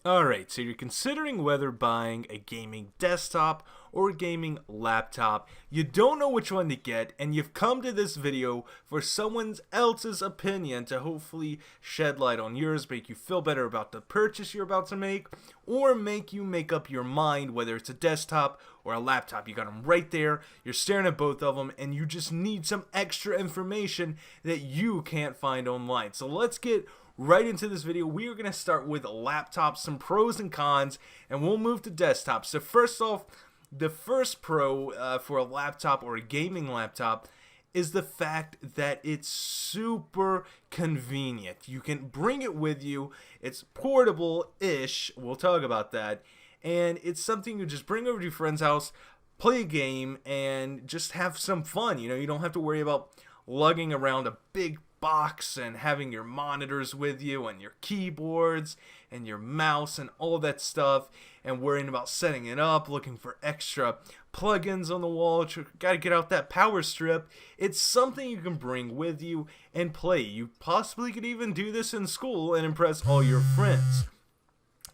Alright, so you're considering whether buying a gaming desktop or a gaming laptop. You don't know which one to get, and you've come to this video for someone else's opinion to hopefully shed light on yours, make you feel better about the purchase you're about to make, or make you make up your mind whether it's a desktop or a laptop. You got them right there, you're staring at both of them, and you just need some extra information that you can't find online. So let's get right into this video. We are going to start with laptops, some pros and cons, and we'll move to desktops. So first off, the first pro for a laptop or a gaming laptop is the fact that it's super convenient. You can bring it with you. It's portable-ish. We'll talk about that. And it's something you just bring over to your friend's house, play a game, and just have some fun. You know, you don't have to worry about lugging around a big box and having your monitors with you and your keyboards and your mouse and all that stuff and worrying about setting it up, looking for extra plugins on the wall. Gotta get out that power strip. It's something you can bring with you and play. You possibly could even do this in school and impress all your friends.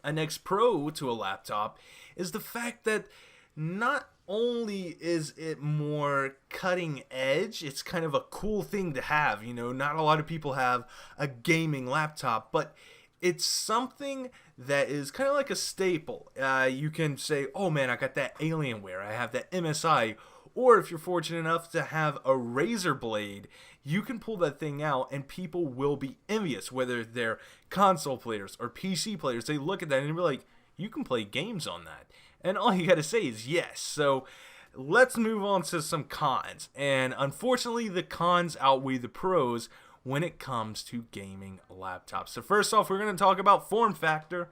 A next pro to a laptop is the fact that not only is it more cutting edge, it's kind of a cool thing to have. You know, not a lot of people have a gaming laptop, but it's something that is kind of like a staple. You can say, oh man, I got that Alienware, I have that MSI, or if you're fortunate enough to have a Razer Blade, you can pull that thing out and people will be envious, whether they're console players or PC players. They look at that and be like, you can play games on that. And all you gotta say is yes. So let's move on to some cons. And unfortunately, the cons outweigh the pros when it comes to gaming laptops. So first off, we're gonna talk about form factor.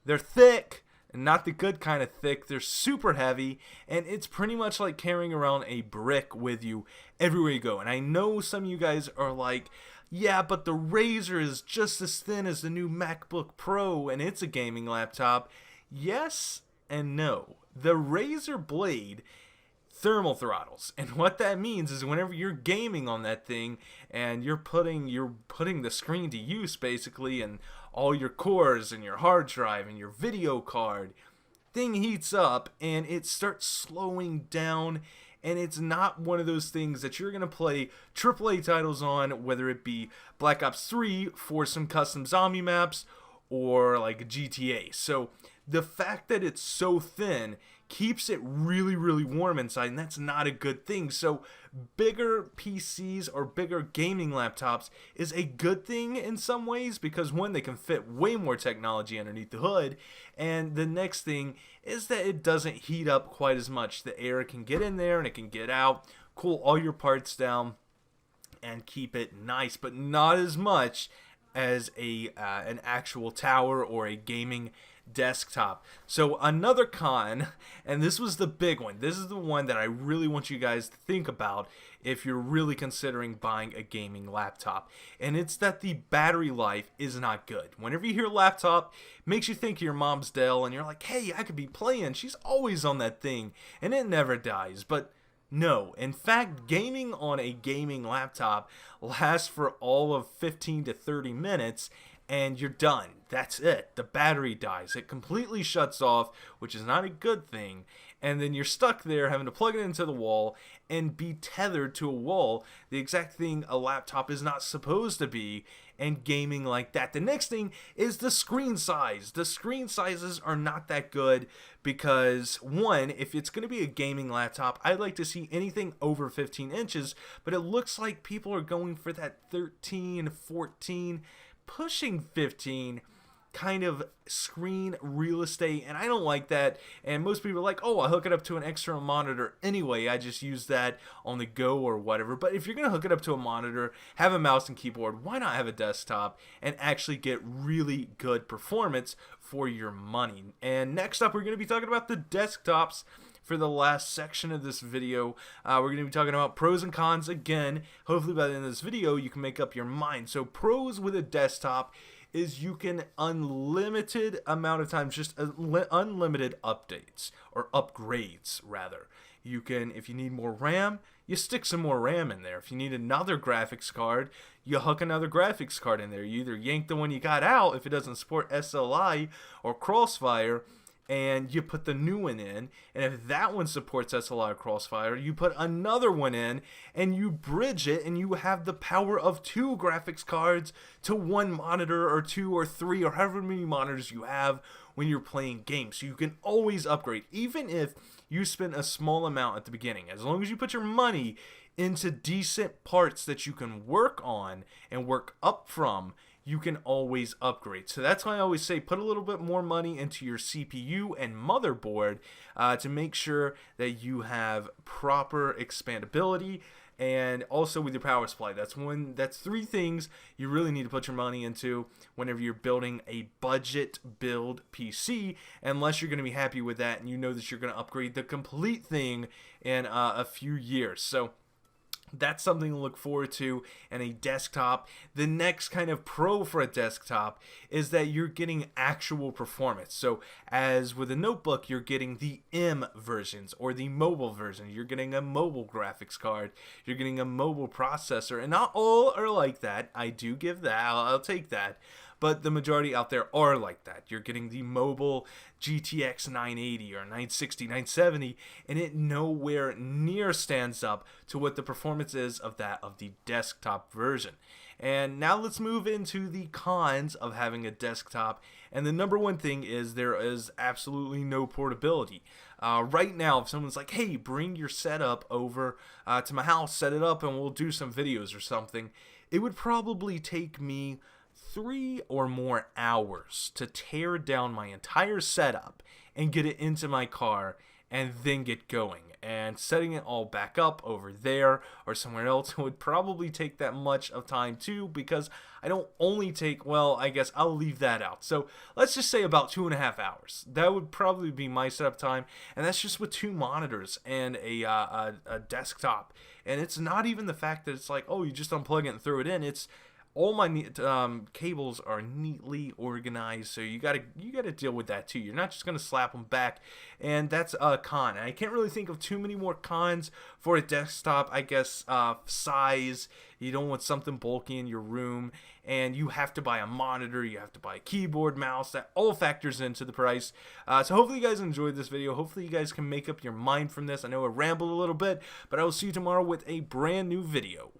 They're thick, and not the good kind of thick. They're super heavy, and it's pretty much like carrying around a brick with you everywhere you go. And I know some of you guys are like, yeah, but the Razer is just as thin as the new MacBook Pro, and it's a gaming laptop. Yes and no. The Razer Blade thermal throttles, and what that means is whenever you're gaming on that thing and you're putting the screen to use basically, and all your cores and your hard drive and your video card, thing heats up and it starts slowing down. And it's not one of those things that you're going to play AAA titles on, whether it be Black Ops 3 for some custom zombie maps or like GTA. So the fact that it's so thin keeps it really, really warm inside, and that's not a good thing. So bigger PCs or bigger gaming laptops is a good thing in some ways, because one, they can fit way more technology underneath the hood, and the next thing is that it doesn't heat up quite as much. The air can get in there and it can get out, cool all your parts down, and keep it nice, but not as much as an actual tower or a gaming desktop. So another con, and this was the big one, this is the one that I really want you guys to think about if you're really considering buying a gaming laptop, and it's that the battery life is not good. Whenever you hear laptop, it makes you think of your mom's Dell, and you're like, hey, I could be playing, she's always on that thing, and it never dies. But no, in fact, gaming on a gaming laptop lasts for all of 15 to 30 minutes, and you're done. That's it. The battery dies. It completely shuts off, which is not a good thing. And then you're stuck there having to plug it into the wall and be tethered to a wall, the exact thing a laptop is not supposed to be, and gaming like that. The next thing is the screen size. The screen sizes are not that good because, one, if it's going to be a gaming laptop, I'd like to see anything over 15 inches, but it looks like people are going for that 13, 14, pushing 15 kind of screen real estate, and I don't like that. And most people are like, oh, I'll hook it up to an external monitor anyway, I just use that on the go or whatever. But if you're gonna hook it up to a monitor, have a mouse and keyboard, why not have a desktop and actually get really good performance for your money? And next up, we're going to be talking about the desktops for the last section of this video. We're going to be talking about pros and cons again. Hopefully by the end of this video you can make up your mind. So pros with a desktop is you can unlimited amount of times, just unlimited updates or upgrades rather. You can, if you need more RAM, you stick some more RAM in there. If you need another graphics card, you hook another graphics card in there. You either yank the one you got out if it doesn't support SLI or Crossfire, and you put the new one in, and if that one supports SLI or Crossfire, you put another one in, and you bridge it, and you have the power of 2 graphics cards to 1 monitor, or 2 or 3, or however many monitors you have when you're playing games. So you can always upgrade, even if you spend a small amount at the beginning. As long as you put your money into decent parts that you can work on and work up from, you can always upgrade. So that's why I always say put a little bit more money into your CPU and motherboard to make sure that you have proper expandability, and also with your power supply. That's 3 things you really need to put your money into whenever you're building a budget build PC, unless you're going to be happy with that and you know that you're going to upgrade the complete thing in a few years. So that's something to look forward to in a desktop. The next kind of pro for a desktop is that you're getting actual performance. So as with a notebook, you're getting the M versions or the mobile version. You're getting a mobile graphics card. You're getting a mobile processor. And not all are like that. I do give that. I'll take that. But the majority out there are like that. You're getting the mobile GTX 980 or 960, 970, and it nowhere near stands up to what the performance is of that of the desktop version. And now let's move into the cons of having a desktop. And the number one thing is there is absolutely no portability. Right now, if someone's like, hey, bring your setup over to my house, set it up, and we'll do some videos or something, it would probably take me 3 or more hours to tear down my entire setup and get it into my car and then get going. And setting it all back up over there or somewhere else would probably take that much of time too, because I don't only take, well, I guess I'll leave that out. So let's just say about 2.5 hours. That would probably be my setup time, and that's just with 2 monitors and a desktop. And it's not even the fact that it's like, oh, you just unplug it and throw it in. It's all my cables are neatly organized, so you gotta deal with that too. You're not just gonna slap them back, and that's a con. And I can't really think of too many more cons for a desktop. I guess size. You don't want something bulky in your room, and you have to buy a monitor. You have to buy a keyboard, mouse. That all factors into the price. So hopefully you guys enjoyed this video. Hopefully you guys can make up your mind from this. I know I rambled a little bit, but I will see you tomorrow with a brand new video.